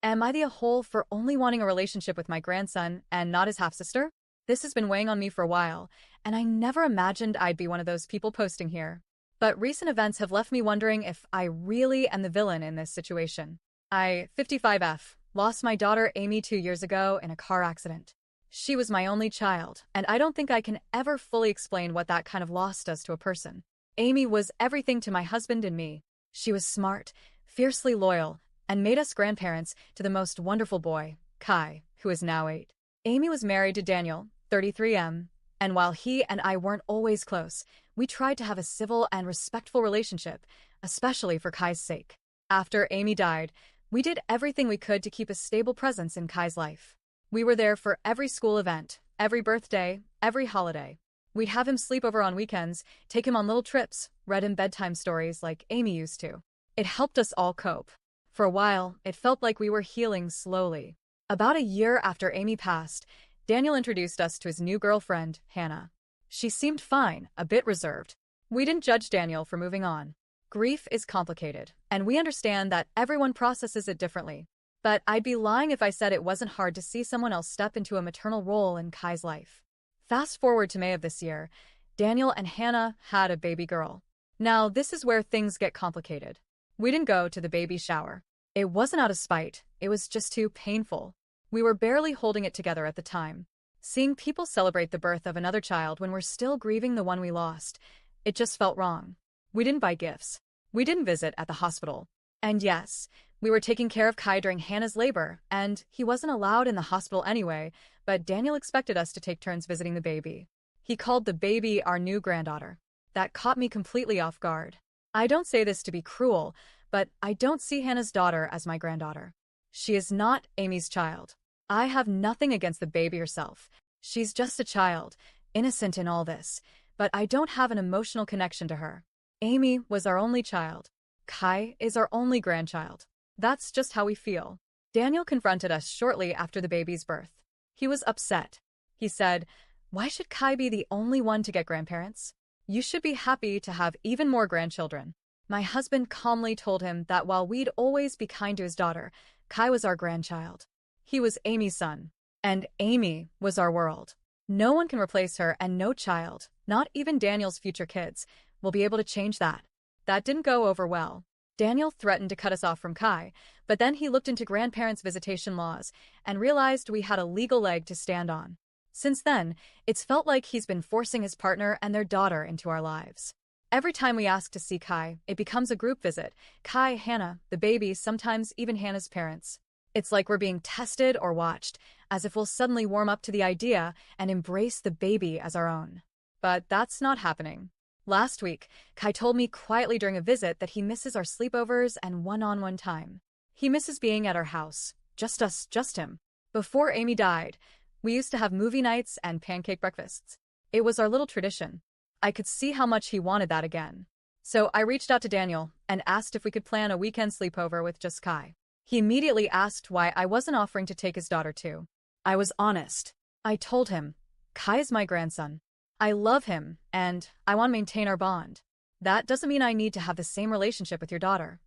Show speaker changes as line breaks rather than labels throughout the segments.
Am I the a-hole for only wanting a relationship with my grandson and not his half-sister? This has been weighing on me for a while, and I never imagined I'd be one of those people posting here. But recent events have left me wondering if I really am the villain in this situation. I, 55F, lost my daughter Amy 2 years ago in a car accident. She was my only child, and I don't think I can ever fully explain what that kind of loss does to a person. Amy was everything to my husband and me. She was smart, fiercely loyal, and made us grandparents to the most wonderful boy, Kai, who is now 8. Amy was married to Daniel, 33M, and while he and I weren't always close, we tried to have a civil and respectful relationship, especially for Kai's sake. After Amy died, we did everything we could to keep a stable presence in Kai's life. We were there for every school event, every birthday, every holiday. We'd have him sleep over on weekends, take him on little trips, read him bedtime stories like Amy used to. It helped us all cope. For a while, it felt like we were healing slowly. About a year after Amy passed, Daniel introduced us to his new girlfriend, Hannah. She seemed fine, a bit reserved. We didn't judge Daniel for moving on. Grief is complicated, and we understand that everyone processes it differently. But I'd be lying if I said it wasn't hard to see someone else step into a maternal role in Kai's life. Fast forward to May of this year, Daniel and Hannah had a baby girl. Now, this is where things get complicated. We didn't go to the baby shower. It wasn't out of spite, it was just too painful. We were barely holding it together at the time. Seeing people celebrate the birth of another child when we're still grieving the one we lost, it just felt wrong. We didn't buy gifts. We didn't visit at the hospital. And yes, we were taking care of Kai during Hannah's labor, and he wasn't allowed in the hospital anyway, but Daniel expected us to take turns visiting the baby. He called the baby our new granddaughter. That caught me completely off guard. I don't say this to be cruel, but I don't see Hannah's daughter as my granddaughter. She is not Amy's child. I have nothing against the baby herself. She's just a child, innocent in all this, but I don't have an emotional connection to her. Amy was our only child. Kai is our only grandchild. That's just how we feel. Daniel confronted us shortly after the baby's birth. He was upset. He said, "Why should Kai be the only one to get grandparents? You should be happy to have even more grandchildren." My husband calmly told him that while we'd always be kind to his daughter, Kai was our grandchild. He was Amy's son, and Amy was our world. No one can replace her, and no child, not even Daniel's future kids, will be able to change that. That didn't go over well. Daniel threatened to cut us off from Kai, but then he looked into grandparents' visitation laws and realized we had a legal leg to stand on. Since then, it's felt like he's been forcing his partner and their daughter into our lives. Every time we ask to see Kai, it becomes a group visit. Kai, Hannah, the baby, sometimes even Hannah's parents. It's like we're being tested or watched, as if we'll suddenly warm up to the idea and embrace the baby as our own. But that's not happening. Last week, Kai told me quietly during a visit that he misses our sleepovers and one-on-one time. He misses being at our house, just us, just him. Before Amy died, we used to have movie nights and pancake breakfasts. It was our little tradition. I could see how much he wanted that again. So I reached out to Daniel and asked if we could plan a weekend sleepover with just Kai. He immediately asked why I wasn't offering to take his daughter too. I was honest. I told him, Kai is my grandson. I love him, and I want to maintain our bond. That doesn't mean I need to have the same relationship with your daughter.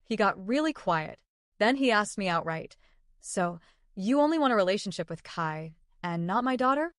He got really quiet. Then he asked me outright, "So, you only want a relationship with Kai, and not my daughter?"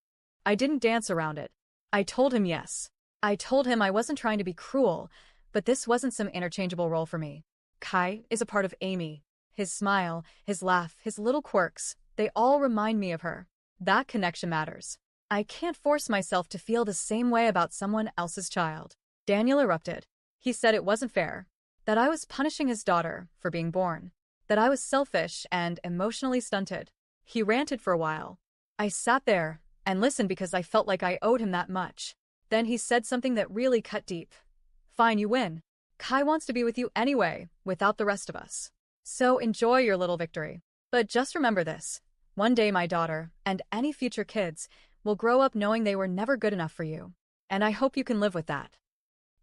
I didn't dance around it. I told him yes. I told him I wasn't trying to be cruel, but this wasn't some interchangeable role for me. Kai is a part of Amy. His smile, his laugh, his little quirks, they all remind me of her. That connection matters. I can't force myself to feel the same way about someone else's child. Daniel erupted. He said it wasn't fair, that I was punishing his daughter for being born, that I was selfish and emotionally stunted. He ranted for a while. I sat there and listened because I felt like I owed him that much. Then he said something that really cut deep. "Fine, you win. Kai wants to be with you anyway, without the rest of us. So enjoy your little victory. But just remember this. One day my daughter, and any future kids, will grow up knowing they were never good enough for you. And I hope you can live with that."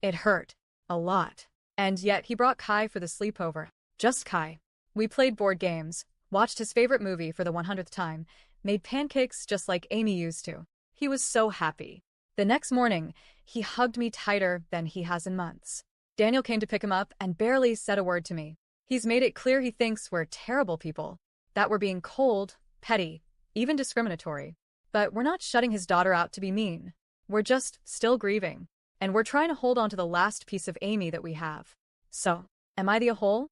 It hurt. A lot. And yet he brought Kai for the sleepover. Just Kai. We played board games, watched his favorite movie for the 100th time, made pancakes just like Amy used to. He was so happy. The next morning, he hugged me tighter than he has in months. Daniel came to pick him up and barely said a word to me. He's made it clear he thinks we're terrible people. that we're being cold, petty, even discriminatory. But we're not shutting his daughter out to be mean. We're just still grieving. And we're trying to hold on to the last piece of Amy that we have. So, am I the a hole?